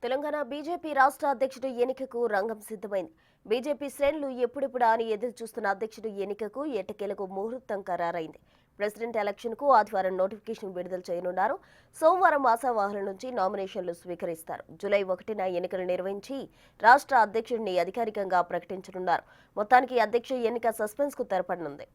Telangana BJP రాష్ట్ర అధ్యక్షుడు ఎన్నికకు రంగం సిద్ధమైంది. బీజేపీ శ్రేణులు ఎప్పుడెప్పుడా అని ఎదురు చూస్తున్న అధ్యక్షుడు ఎన్నికకు ఎట్టకేలకు ముహూర్తం ఖరారైంది. ప్రెసిడెంట్ ఎలక్షన్కు ఆదివారం నోటిఫికేషన్ విడుదల చేయనున్నారు. సోమవారం ఆశావాహుల నుంచి నామినేషన్లు స్వీకరిస్తారు. జూలై 1న ఎన్నికలు నిర్వహించి రాష్ట్ర అధ్యక్షుడిని అధికారికంగా ప్రకటించనున్నారు. మొత్తానికి అధ్యక్ష ఎన్నిక సస్పెన్స్ కు తెరపడనుంది.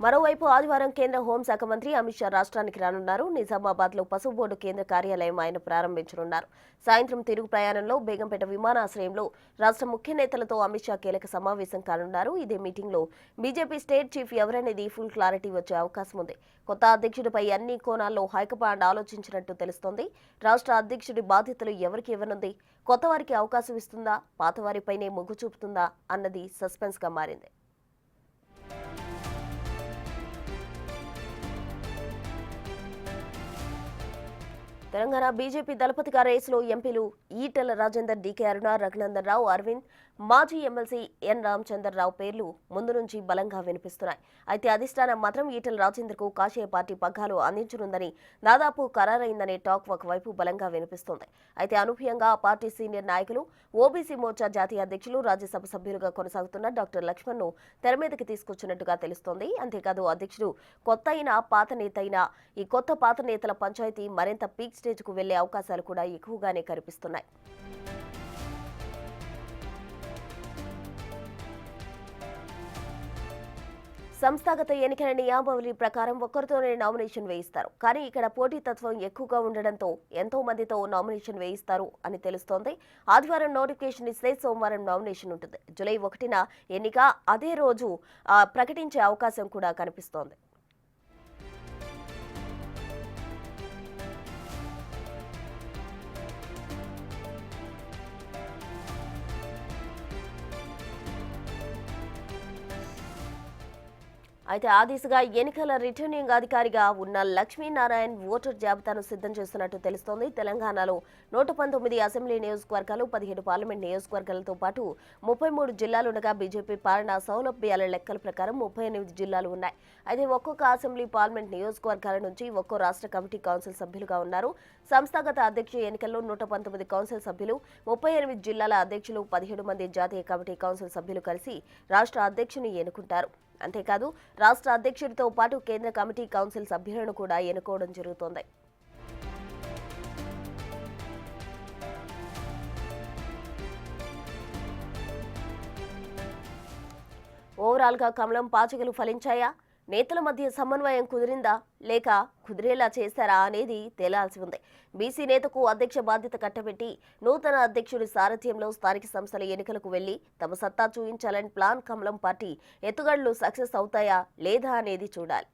మరోవైపు ఆదివారం కేంద్ర హోంశాఖ మంత్రి అమిత్ షా రాష్ట్రానికి రానున్నారు. నిజామాబాద్ లో పసుపు బోర్డు కేంద్ర కార్యాలయం ఆయన ప్రారంభించనున్నారు. సాయంత్రం తిరుగు ప్రయాణంలో బేగంపేట విమానాశ్రయంలో రాష్ట్ర ముఖ్య నేతలతో అమిత్ షా కీలక సమావేశం కానున్నారు. ఇదే మీటింగ్ లో బీజేపీ స్టేట్ చీఫ్ ఎవరనేది ఫుల్ క్లారిటీ వచ్చే అవకాశం ఉంది. కొత్త అధ్యక్షుడిపై అన్ని కోణాల్లో హైకమాండ్ ఆలోచించినట్టు తెలుస్తోంది. రాష్ట్ర అధ్యక్షుడి బాధ్యతలు ఎవరికి ఇవ్వనుంది? కొత్త వారికి అవకాశం ఇస్తుందా, పాతవారిపైనే మొగ్గు చూపుతుందా అన్నది సస్పెన్స్ గా మారింది. తెలంగాణ బీజేపీ దళపతిగా రేసులో ఎంపీలు ఈటెల రాజేందర్, డీకే అరుణ, రఘునందన్ రావు, అరవింద్, మాజీ ఎమ్మెల్సీ ఎన్ రామచంద్రరావు పేర్లు ముందు నుంచి బలంగా వినిపిస్తున్నాయి. అయితే అధిష్టానం మాత్రం ఈటెల రాజేందర్ కు కాషాయ పార్టీ పగ్గాలు అందించనుందని దాదాపు ఖరారైందనే టాక్ ఒకవైపు బలంగా వినిపిస్తోంది. అయితే అనూహ్యంగా ఆ పార్టీ సీనియర్ నాయకులు, ఓబీసీ మోర్చా జాతీయ అధ్యక్షులు, రాజ్యసభ సభ్యులుగా కొనసాగుతున్న డాక్టర్ లక్ష్మణ్ ను తెర మీదకి తీసుకొచ్చినట్టుగా తెలుస్తోంది. అంతేకాదు అధ్యక్షుడు కొత్త అయినా పాత నేత అయినా ఈ కొత్త పాత నేతల పంచాయతీ మరింత పీక్ స్టేజ్ కు వెళ్లే అవకాశాలు కూడా ఎక్కువగానే కనిపిస్తున్నాయి. సంస్థాగత ఎన్నికల నియమావళి ప్రకారం ఒక్కరితోనే నామినేషన్ వేయిస్తారు. కానీ ఇక్కడ పోటీతత్వం ఎక్కువగా ఉండడంతో ఎంతో మందితో నామినేషన్ వేయిస్తారు అని తెలుస్తోంది. ఆదివారం నోటిఫికేషన్ ఇస్తే సోమవారం నామినేషన్ ఉంటుంది. జూలై 1న ఎన్నిక, అదే రోజు ప్రకటించే అవకాశం కూడా కనిపిస్తోంది. అయితే ఆ దిశగా ఎన్నికల రిటర్నింగ్ అధికారిగా ఉన్న లక్ష్మీనారాయణ్ ఓటర్ జాబితాను సిద్ధం చేస్తున్నట్టు తెలుస్తోంది. తెలంగాణలో 119 అసెంబ్లీ నియోజకవర్గాలు, 17 పార్లమెంట్ నియోజకవర్గాలతో పాటు 33 జిల్లాలుండగా బీజేపీ పాలనా సౌలభ్యాల లెక్కల ప్రకారం 38 జిల్లాలు ఉన్నాయి. అయితే ఒక్కొక్క అసెంబ్లీ, పార్లమెంట్ నియోజకవర్గాల నుంచి ఒక్కో రాష్ట్ర కమిటీ కౌన్సిల్ సభ్యులుగా ఉన్నారు. సంస్థాగత అధ్యక్ష ఎన్నికల్లో 119 కౌన్సిల్ సభ్యులు, 38 జిల్లాల అధ్యక్షులు, 17 మంది జాతీయ కమిటీ కౌన్సిల్ సభ్యులు కలిసి రాష్ట్ర అధ్యక్షుని ఎన్నుకుంటారు. అంతేకాదు రాష్ట్ర అధ్యక్షుడితో పాటు కేంద్ర కమిటీ కౌన్సిల్ సభ్యులను కూడా ఎన్నుకోవడం జరుగుతోంది. ఓవరాల్ గా కమలం పాచికలు ఫలించాయా? నేతల మధ్య సమన్వయం కుదిరిందా, లేక కుదిరేలా చేశారా అనేది తేలాల్సి ఉంది. బీసీ నేతకు అధ్యక్ష బాధ్యత కట్టబెట్టి నూతన అధ్యక్షుడి సారథ్యంలో స్థానిక సంస్థల ఎన్నికలకు వెళ్లి తమ సత్తా చూపించాలని ప్లాన్ కమలం పార్టీ ఎత్తుగడలు సక్సెస్ అవుతాయా లేదా అనేది చూడాలి.